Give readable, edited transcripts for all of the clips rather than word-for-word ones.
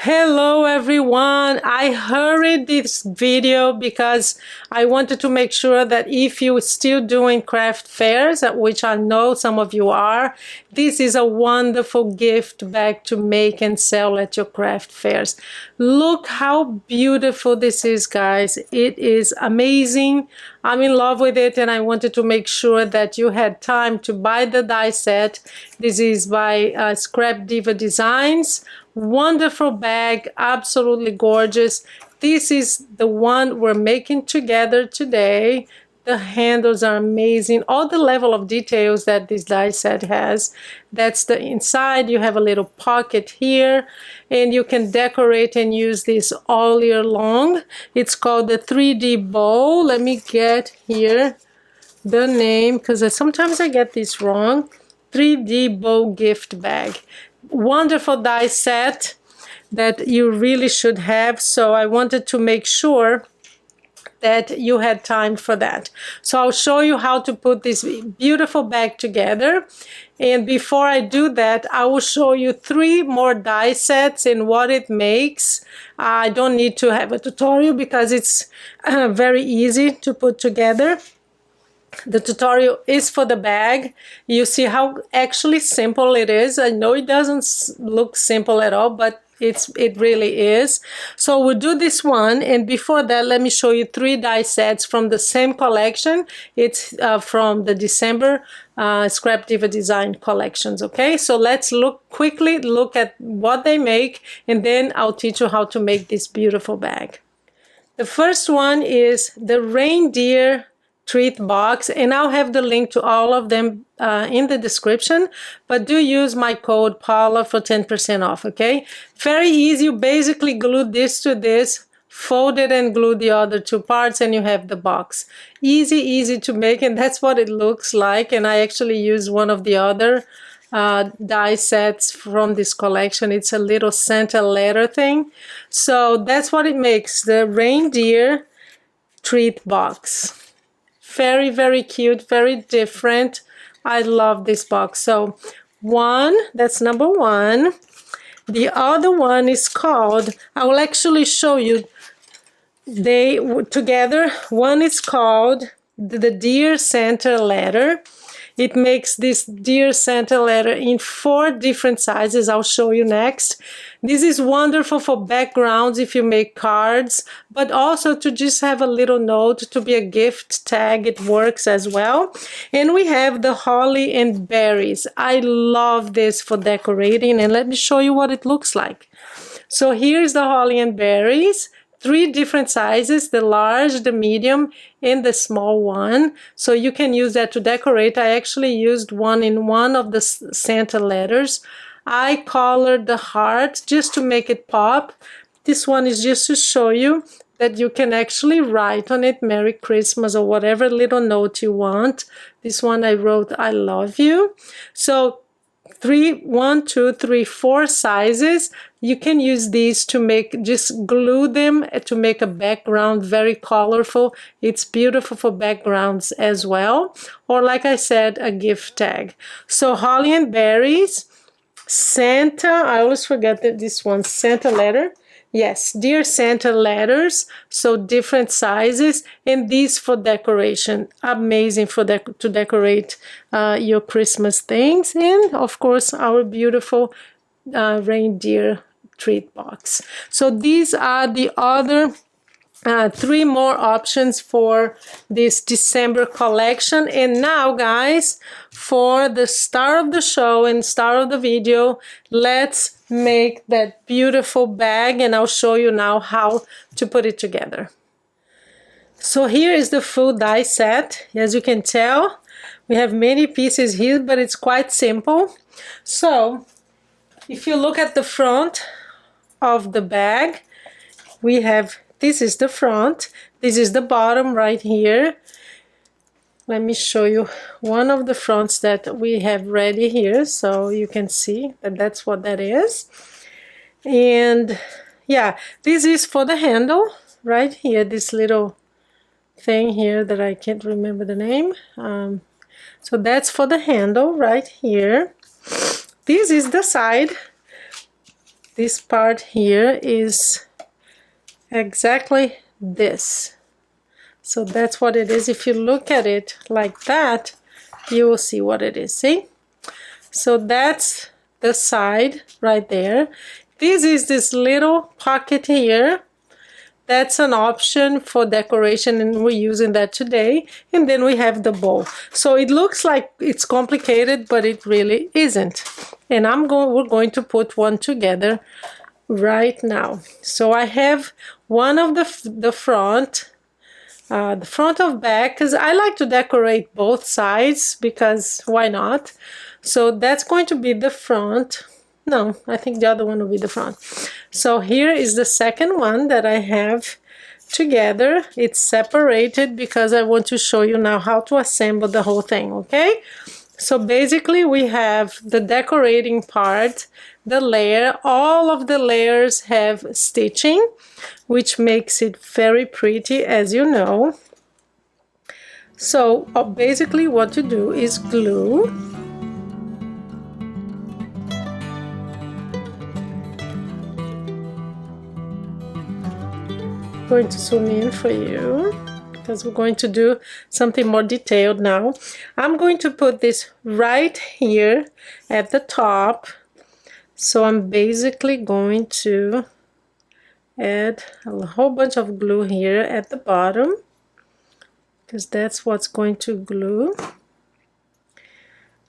Hello everyone, I hurried this video because I wanted to make sure that if you're still doing craft fairs, which I know some of you are, this is a wonderful gift bag to make and sell at your craft fairs. Look how beautiful this is, guys. It is amazing. I'm in love with it, and I wanted to make sure that you had time to buy the die set. This is by Scrap Diva Designs. Wonderful bag, absolutely gorgeous. This is the one we're making together today. The handles are amazing. All the level of details that this die set has. That's the inside. You have a little pocket here, and you can decorate and use this all year long. It's called the 3D bowl. Let me get here the name, because sometimes I get this wrong. 3D bowl gift bag. Wonderful die set that you really should have, so I wanted to make sure that you had time for that. So I'll show you how to put this beautiful bag together, and before I do that, I will show you 3 more die sets and what it makes. I don't need to have a tutorial because it's very easy to put together. The tutorial is for the bag. You see how actually simple it is. I know it doesn't look simple at all, but it really is. So we'll do this one, and before that, let me show you 3 die sets from the same collection. It's from the December Scrap Diva Design collections. Okay, so let's quickly look at what they make, and then I'll teach you how to make this beautiful bag. The first one is the reindeer treat box, and I'll have the link to all of them in the description, but do use my code Paula for 10% off. Okay, very easy. You basically glue this to this, fold it and glue the other 2 parts, and you have the box. Easy to make, and that's what it looks like. And I actually use one of the other die sets from this collection. It's a little Santa letter thing. So that's what it makes, the reindeer treat box. Very cute, very different. I love this box. So that's number 1. The other one is called, I will actually show you they together. One is called the Dear Santa letter. It makes this Dear Santa letter in 4 different sizes. I'll show you next. This is wonderful for backgrounds if you make cards, but also to just have a little note to be a gift tag. It works as well. And we have the holly and berries. I love this for decorating, and let me show you what it looks like. So here's the holly and berries. 3 different sizes, the large, the medium, and the small one. So you can use that to decorate. I actually used one in one of the Santa letters. I colored the heart just to make it pop. This one is just to show you that you can actually write on it Merry Christmas or whatever little note you want. This one I wrote I love you. So 1, 2, 3, 4 sizes. You can use these to just glue them to make a background very colorful. It's beautiful for backgrounds as well. Or like I said, a gift tag. So holly and berries, Santa, I always forget that this one, Santa letter. Yes, Dear Santa letters, so different sizes, and these for decoration. Amazing to decorate your Christmas things, and of course our beautiful reindeer treat box. So these are the other 3 more options for this December collection. And now, guys, for the star of the show and star of the video, let's make that beautiful bag, and I'll show you now how to put it together. So here is the full die set. As you can tell, we have many pieces here, but it's quite simple. So if you look at the front of the bag, we have, this is the front, this is the bottom right here. Let me show you one of the fronts that we have ready here, so you can see that that's what that is. And yeah, this is for the handle right here, this little thing here that I can't remember the name. So that's for the handle right here. This is the side this part here is exactly this. So that's what it is. If you look at it like that, you will see what it is. See? So that's the side right there. This is this little pocket here. That's an option for decoration, and we're using that today. And then we have the bowl. So it looks like it's complicated, but it really isn't. And we're going to put one together right now. So I have one of the front of back, because I like to decorate both sides, because why not? So that's going to be the front. No, I think the other one will be the front. So here is the second one that I have together. It's separated because I want to show you now how to assemble the whole thing, okay? So basically we have the decorating part, the layer. All of the layers have stitching, which makes it very pretty, as you know. So basically what to do is glue. I'm going to zoom in for you, because we're going to do something more detailed now. I'm going to put this right here at the top. So I'm basically going to add a whole bunch of glue here at the bottom, because that's what's going to glue.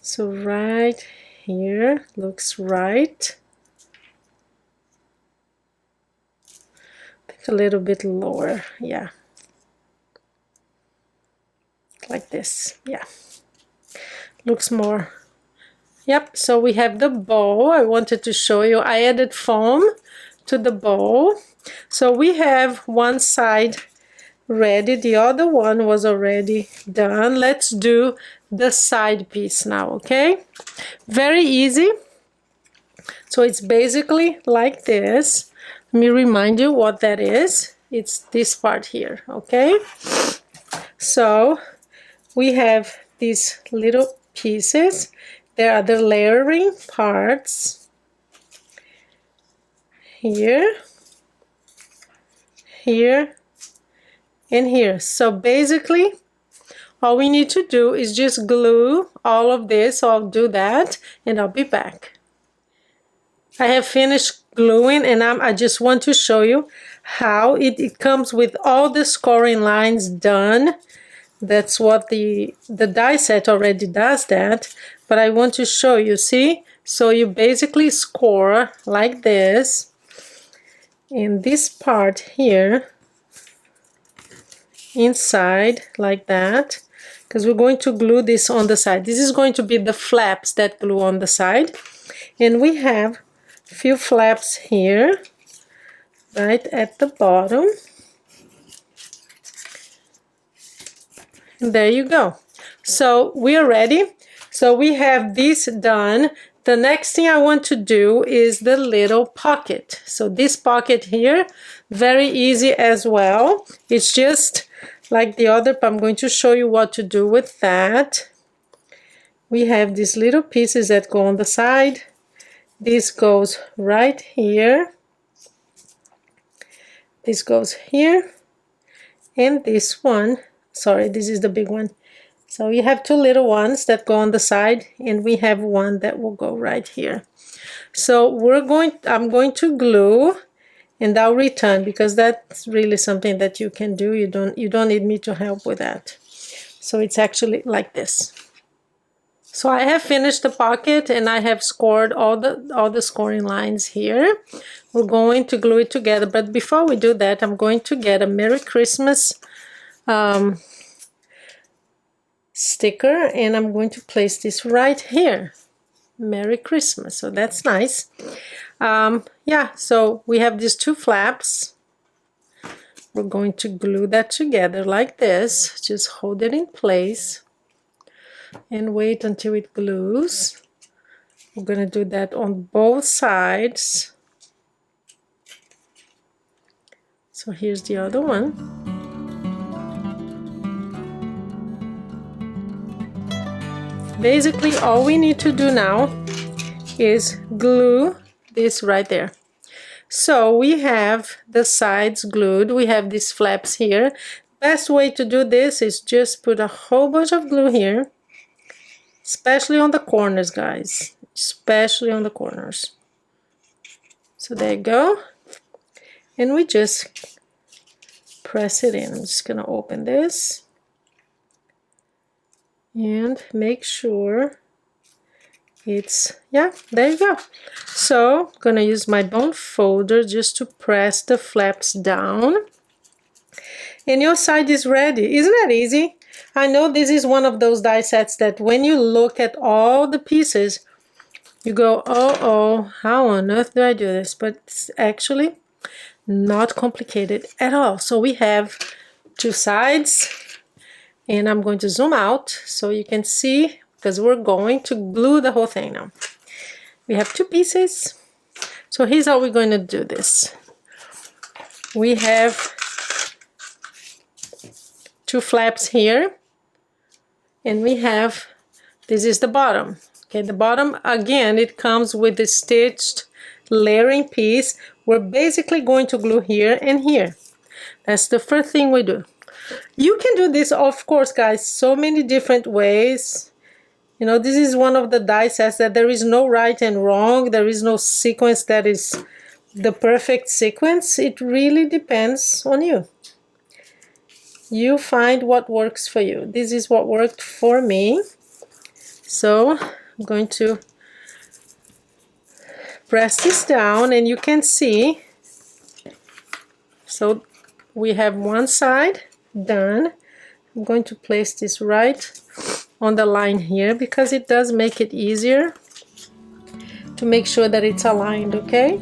So right here looks right. I think a little bit lower, yeah. Like this, yeah. Looks more. Yep, so we have the bowl. I wanted to show you. I added foam to the bowl. So we have one side ready. The other one was already done. Let's do the side piece now, okay? Very easy. So it's basically like this. Let me remind you what that is. It's this part here, okay? So we have these little pieces. There are the layering parts here, here, and here. So basically all we need to do is just glue all of this. So I'll do that and I'll be back. I have finished gluing, and I just want to show you how it comes with all the scoring lines done. That's what the die set already does that, but I want to show you, see? So you basically score like this, in this part here, inside like that, because we're going to glue this on the side. This is going to be the flaps that glue on the side, and we have a few flaps here, right at the bottom. There you go. So we're ready. So we have this done. The next thing I want to do is the little pocket. So this pocket here, very easy as well. It's just like the other, but I'm going to show you what to do with that. We have these little pieces that go on the side. This goes right here. This goes here. And this one, sorry, this is the big one. So you have two little ones that go on the side, and we have one that will go right here. So I'm going to glue, and I'll return, because that's really something that you can do. You don't need me to help with that. So it's actually like this. So I have finished the pocket, and I have scored all the scoring lines here. We're going to glue it together, but before we do that, I'm going to get a Merry Christmas sticker, and I'm going to place this right here. Merry Christmas. So that's nice. Yeah, so we have these two flaps. We're going to glue that together like this. Just hold it in place and wait until it glues. We're going to do that on both sides. So here's the other one. Basically all we need to do now is glue this right there. So we have the sides glued. We have these flaps here. Best way to do this is just put a whole bunch of glue here, especially on the corners, guys, especially on the corners. So there you go. And we just press it in. I'm just gonna open this and make sure it's, yeah, there you go. So I'm gonna use my bone folder just to press the flaps down. And your side is ready. Isn't that easy? I know this is one of those die sets that when you look at all the pieces, you go, oh, how on earth do I do this? But it's actually not complicated at all. So we have two sides, and I'm going to zoom out so you can see, because we're going to glue the whole thing now. We have two pieces. So here's how we're going to do this. We have two flaps here, and we have, this is the bottom. Okay, the bottom, again, it comes with the stitched layering piece. We're basically going to glue here and here. That's the first thing we do. You can do this, of course, guys, so many different ways. You know, this is one of the die sets that there is no right and wrong. There is no sequence that is the perfect sequence. It really depends on you. You find what works for you. This is what worked for me. So I'm going to press this down, and you can see. So we have one side done. I'm going to place this right on the line here because it does make it easier to make sure that it's aligned, okay?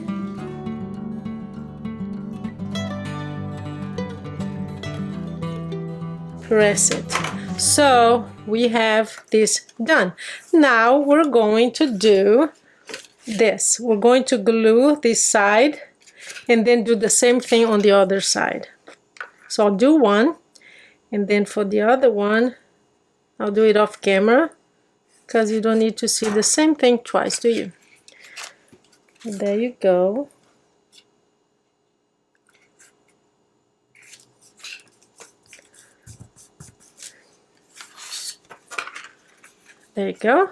Press it. So we have this done. Now we're going to do this. We're going to glue this side and then do the same thing on the other side. So I'll do one, and then for the other one I'll do it off camera because you don't need to see the same thing twice, do you? There you go. There you go.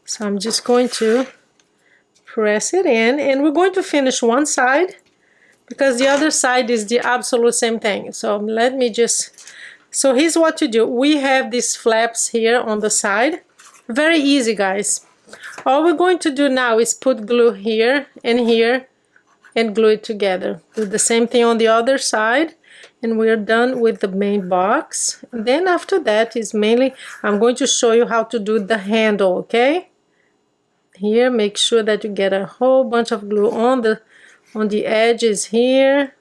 So I'm just going to press it in, and we're going to finish one side because the other side is the absolute same thing. So let me just, so here's what to do. We have these flaps here on the side. Very easy, guys. All we're going to do now is put glue here and glue it together. Do the same thing on the other side, and we're done with the main box. And then after that is mainly, I'm going to show you how to do the handle, okay? Here, make sure that you get a whole bunch of glue on the edges here.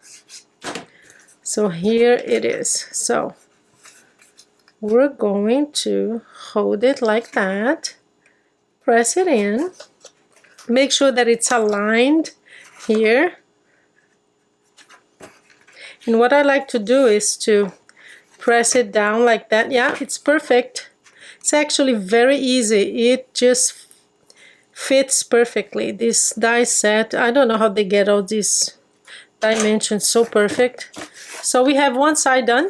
So here it is. So we're going to hold it like that, press it in, make sure that it's aligned here. And what I like to do is to press it down like that. Yeah, it's perfect. It's actually very easy. It just fits perfectly. This die set, I don't know how they get all these dimensions so perfect. So we have one side done.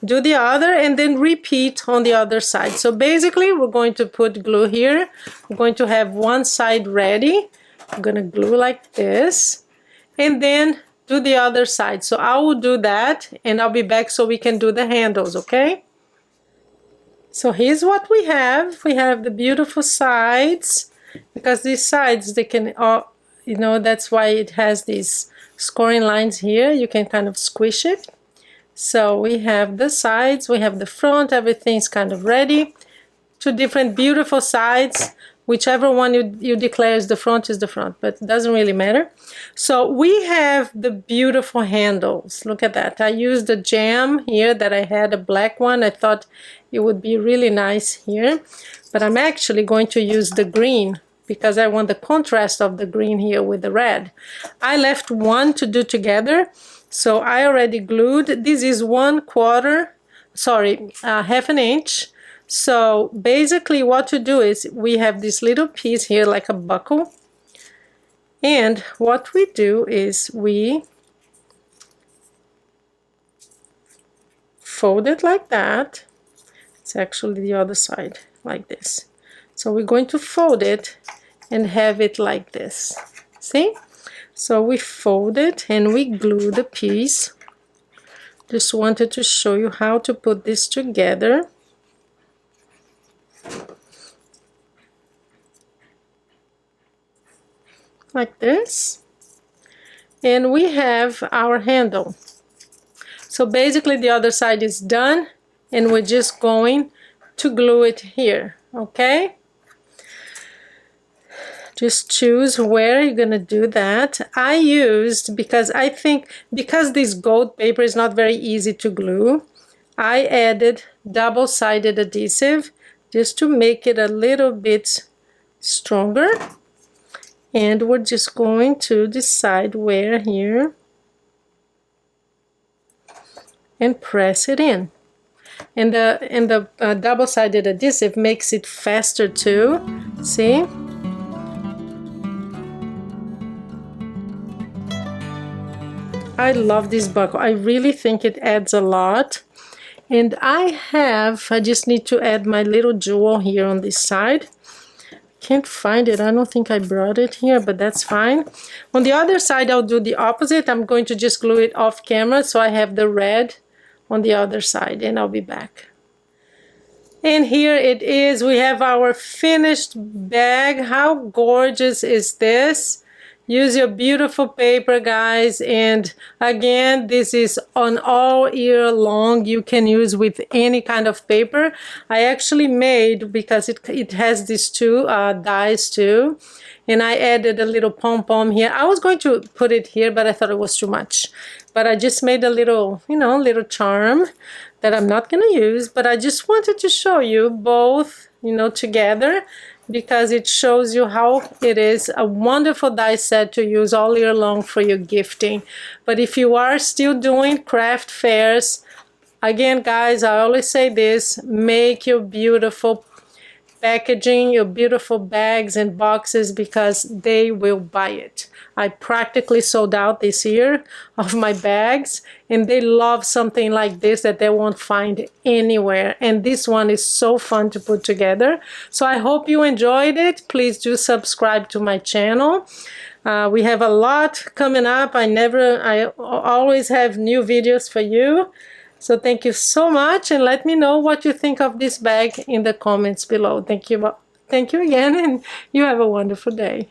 Do the other and then repeat on the other side. So basically we're going to put glue here. We're going to have one side ready. I'm going to glue like this and then do the other side. So I will do that and I'll be back so we can do the handles, okay? So here's what we have. We have the beautiful sides, because these sides, they can, you know, that's why it has these scoring lines here. You can kind of squish it. So we have the sides, we have the front, everything's kind of ready. Two different beautiful sides. Whichever one you declare is the front, but it doesn't really matter. So we have the beautiful handles. Look at that. I used a jam here that I had, a black one. I thought it would be really nice here. But I'm actually going to use the green because I want the contrast of the green here with the red. I left one to do together. So I already glued. This is half an inch. So basically what to do is we have this little piece here like a buckle, And what we do is we fold it like that. It's actually the other side, like this. So we're going to fold it and have it like this. See? So we fold it and we glue the piece. Just wanted to show you how to put this together. Like this. And we have our handle. So basically the other side is done and we're just going to glue it here, okay? Just choose where you're gonna do that. I used, because I think, because this gold paper is not very easy to glue, I added double-sided adhesive just to make it a little bit stronger. And we're just going to decide where here and press it in. And the double-sided adhesive makes it faster too. See? I love this buckle. I really think it adds a lot. And I just need to add my little jewel here on this side. Can't find it. I don't think I brought it here, but that's fine. On the other side, I'll do the opposite. I'm going to just glue it off camera so I have the red on the other side, and I'll be back. And here it is. We have our finished bag. How gorgeous is this? Use your beautiful paper, guys. And again, this is on all year long. You can use with any kind of paper. I actually made, because it has these two dies too, and I added a little pom-pom here. I was going to put it here, but I thought it was too much. But I just made a little, you know, little charm that I'm not gonna use, but I just wanted to show you both, you know, together, because it shows you how it is a wonderful die set to use all year long for your gifting. But if you are still doing craft fairs, again, guys, I always say this, make your beautiful packaging, your beautiful bags and boxes, because they will buy it. I practically sold out this year of my bags, and they love something like this that they won't find anywhere. And this one is so fun to put together. So I hope you enjoyed it. Please do subscribe to my channel. We have a lot coming up. I always have new videos for you. So thank you so much, and let me know what you think of this bag in the comments below. Thank you again, and you have a wonderful day.